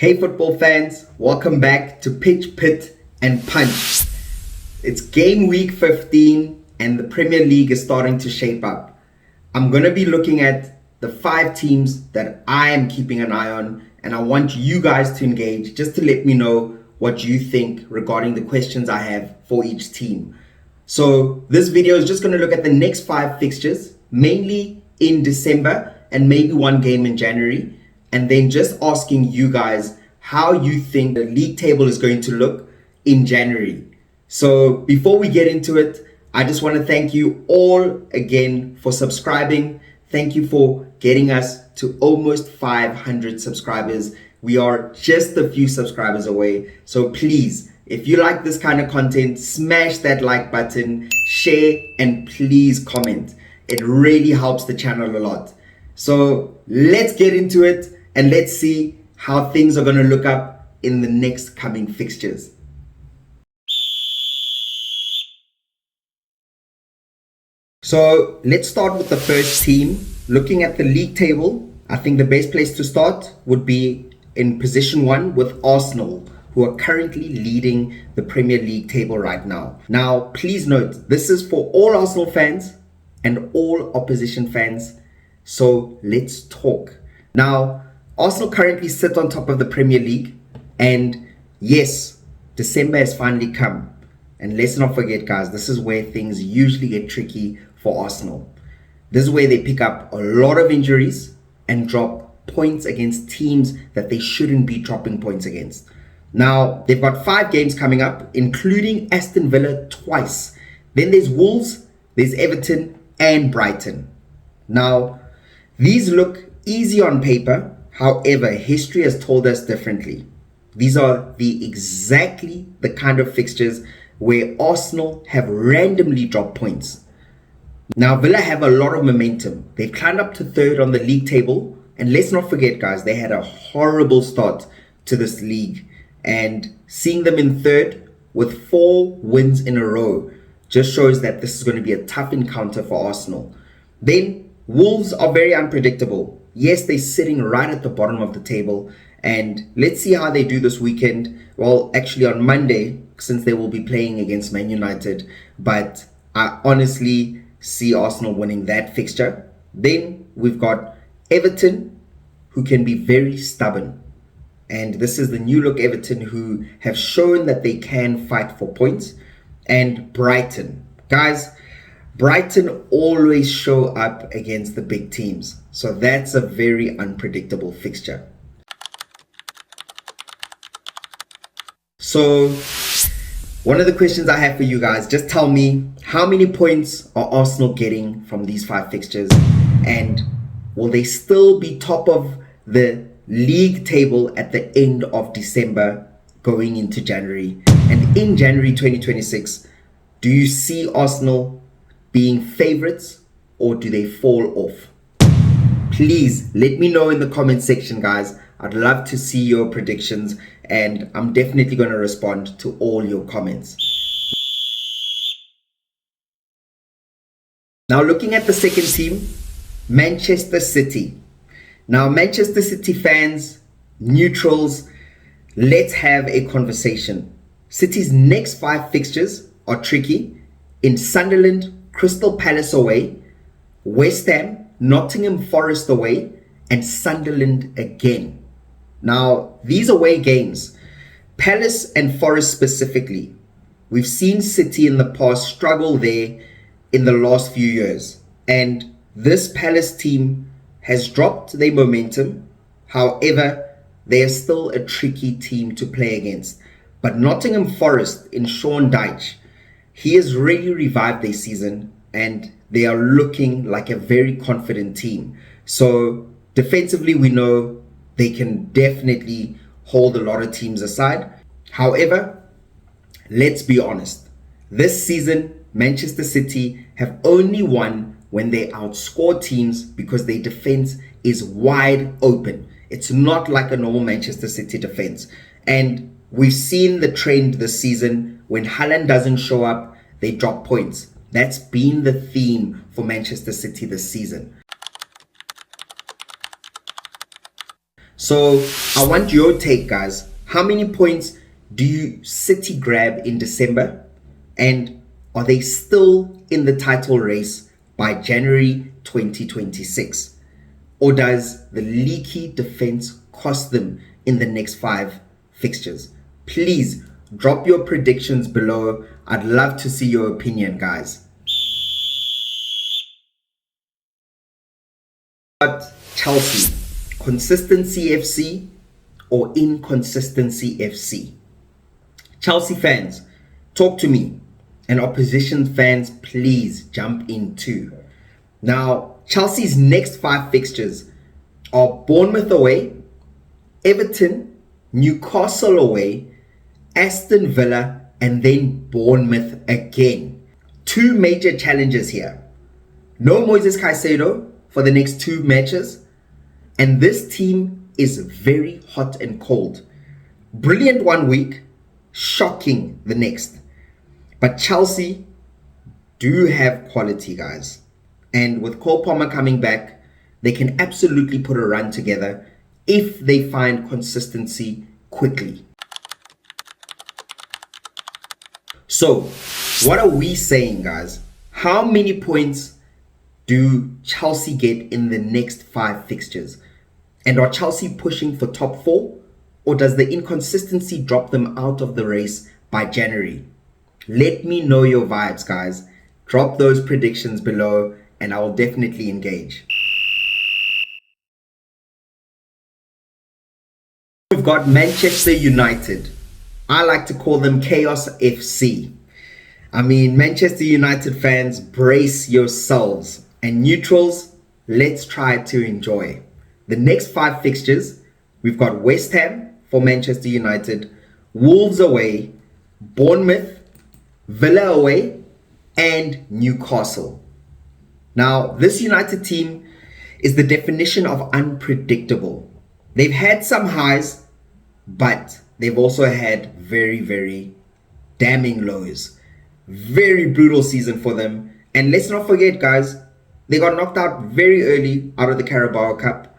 Hey football fans, welcome back to Pitch, Pit and Punch. It's game week 15 and the Premier League is starting to shape up. I'm going to be looking at the 5 teams that I am keeping an eye on, and I want you guys to engage just to let me know what you think regarding the questions I have for each team. So this video is just going to look at the next 5 fixtures, mainly in December and maybe one game in January. And then just asking you guys how you think the league table is going to look in January. So before we get into it, I just want to thank you all again for subscribing. Thank you for getting us to almost 500 subscribers. We are just a few subscribers away. So please, if you like this kind of content, smash that like button, share, and please comment. It really helps the channel a lot. So let's get into it. And let's see how things are going to look up in the next coming fixtures. So let's start with the first team. Looking at the league table, I think the best place to start would be in position 1 with Arsenal, who are currently leading the Premier League table right now. Now, please note, this is for all Arsenal fans and all opposition fans. So let's talk. Now, Arsenal currently sit on top of the Premier League, and yes, December has finally come. And let's not forget, guys, this is where things usually get tricky for Arsenal. This is where they pick up a lot of injuries and drop points against teams that they shouldn't be dropping points against. Now, they've got 5 games coming up, including Aston Villa twice. Then there's Wolves, there's Everton, and Brighton. Now, these look easy on paper. However, history has told us differently. These are exactly the kind of fixtures where Arsenal have randomly dropped points. Now, Villa have a lot of momentum. They've climbed up to 3rd on the league table. And let's not forget, guys, they had a horrible start to this league. And seeing them in 3rd with 4 wins in a row just shows that this is going to be a tough encounter for Arsenal. Then, Wolves are very unpredictable. Yes, they're sitting right at the bottom of the table, and let's see how they do this weekend. Well, actually on Monday, since they will be playing against Man United, but I honestly see Arsenal winning that fixture. Then we've got Everton, who can be very stubborn, and this is the new look Everton who have shown that they can fight for points. And Brighton, guys, Brighton always show up against the big teams. So that's a very unpredictable fixture. So one of the questions I have for you guys, just tell me how many points are Arsenal getting from these 5 fixtures? And will they still be top of the league table at the end of December going into January? And in January 2026, do you see Arsenal being favorites, or do they fall off? Please let me know in the comment section, guys. I'd love to see your predictions, and I'm definitely going to respond to all your comments. Now, looking at the second team, Manchester City. Now, Manchester City fans, neutrals, let's have a conversation. City's next 5 fixtures are tricky. In Sunderland, Crystal Palace away, West Ham, Nottingham Forest away, and Sunderland again. Now, these away games, Palace and Forest specifically, we've seen City in the past struggle there in the last few years. And this Palace team has dropped their momentum. However, they are still a tricky team to play against. But Nottingham Forest in Sean Dyche, he has really revived their season, and they are looking like a very confident team. So defensively, we know they can definitely hold a lot of teams aside. However, let's be honest. This season, Manchester City have only won when they outscore teams because their defense is wide open. It's not like a normal Manchester City defense. And we've seen the trend this season. When Haaland doesn't show up, they drop points. That's been the theme for Manchester City this season. So I want your take, guys. How many points do you City grab in December? And are they still in the title race by January 2026? Or does the leaky defense cost them in the next 5 fixtures? Please drop your predictions below. I'd love to see your opinion, guys. But Chelsea, consistency FC or inconsistency FC? Chelsea fans, talk to me. And opposition fans, please jump in too. Now, Chelsea's next 5 fixtures are Bournemouth away, Everton, Newcastle away, Aston Villa, and then Bournemouth again. 2 major challenges here. No Moises Caicedo for the next 2 matches, and this team is very hot and cold. Brilliant one week, shocking the next. But Chelsea do have quality, guys. And with Cole Palmer coming back, they can absolutely put a run together if they find consistency quickly. So, what are we saying, guys? How many points do Chelsea get in the next 5 fixtures? And are Chelsea pushing for top 4? Or does the inconsistency drop them out of the race by January? Let me know your vibes, guys. Drop those predictions below and I will definitely engage. We've got Manchester United. I like to call them Chaos FC. I mean, Manchester United fans, brace yourselves. And neutrals, let's try to enjoy. The next 5 fixtures, we've got West Ham for Manchester United, Wolves away, Bournemouth, Villa away, and Newcastle. Now, this United team is the definition of unpredictable. They've had some highs, but they've also had very, very damning lows. Very brutal season for them. And let's not forget, guys, they got knocked out very early out of the Carabao Cup.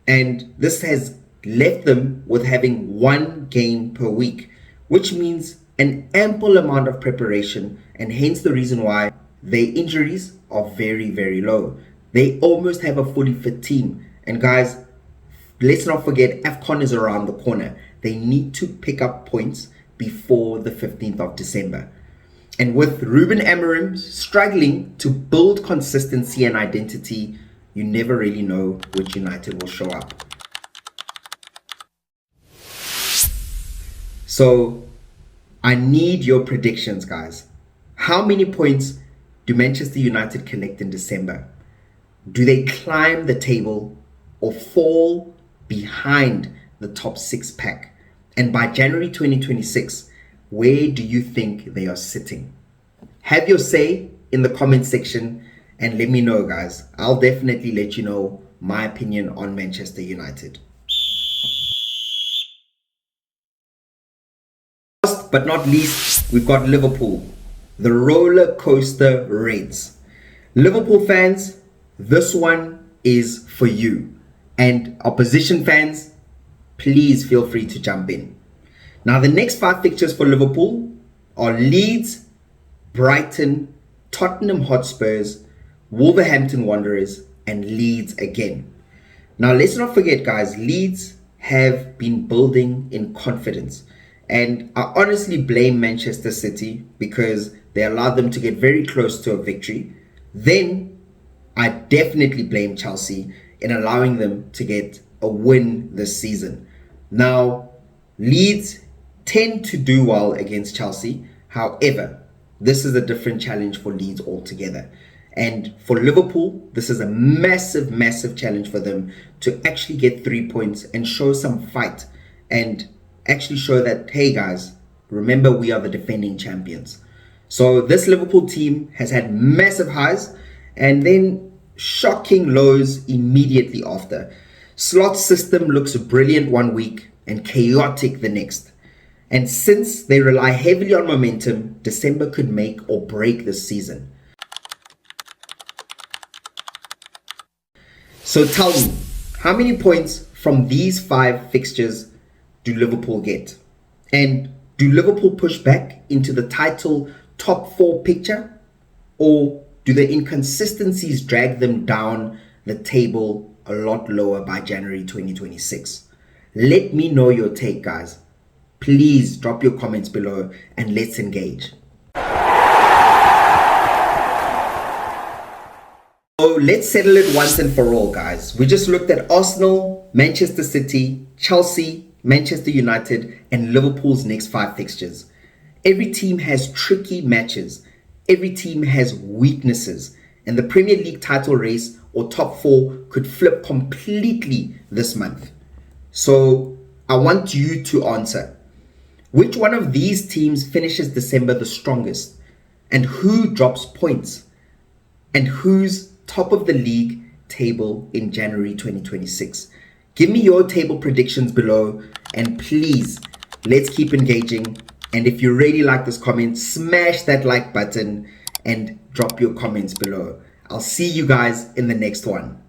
And this has left them with having 1 game per week, which means an ample amount of preparation, and hence the reason why their injuries are very, very low. They almost have a fully fit team. And guys, let's not forget, AFCON is around the corner. They need to pick up points before the 15th of December. And with Ruben Amorim struggling to build consistency and identity, you never really know which United will show up. So, I need your predictions, guys. How many points do Manchester United collect in December? Do they climb the table or fall behind the top 6 pack? And by January 2026, where do you think they are sitting? Have your say in the comment section and let me know, guys. I'll definitely let you know my opinion on Manchester United. Last but not least, we've got Liverpool, the roller coaster Reds. Liverpool fans, this one is for you. And opposition fans, please feel free to jump in. Now, the next 5 fixtures for Liverpool are Leeds, Brighton, Tottenham Hotspurs, Wolverhampton Wanderers, and Leeds again. Now, let's not forget, guys, Leeds have been building in confidence. And I honestly blame Manchester City because they allowed them to get very close to a victory. Then I definitely blame Chelsea in allowing them to get a win this season. Now, Leeds tend to do well against Chelsea. However, this is a different challenge for Leeds altogether. And for Liverpool, this is a massive, massive challenge for them to actually get 3 points and show some fight and actually show that, hey guys, remember we are the defending champions. So this Liverpool team has had massive highs and then shocking lows immediately after. Slot's system looks brilliant one week and chaotic the next. And since they rely heavily on momentum, December could make or break this season. So tell me, how many points from these 5 fixtures do Liverpool get? And do Liverpool push back into the title top 4 picture? Or do the inconsistencies drag them down the table a lot lower by January 2026? Let me know your take, guys. Please drop your comments below and let's engage. So let's settle it once and for all, guys. We just looked at Arsenal, Manchester City, Chelsea, Manchester United, and Liverpool's next 5 fixtures. Every team has tricky matches. Every team has weaknesses. And the Premier League title race or top 4 could flip completely this month. So I want you to answer. Which one of these teams finishes December the strongest? And who drops points? And who's top of the league table in January 2026? Give me your table predictions below, and please, let's keep engaging. And if you really like this comment, smash that like button and drop your comments below. I'll see you guys in the next one.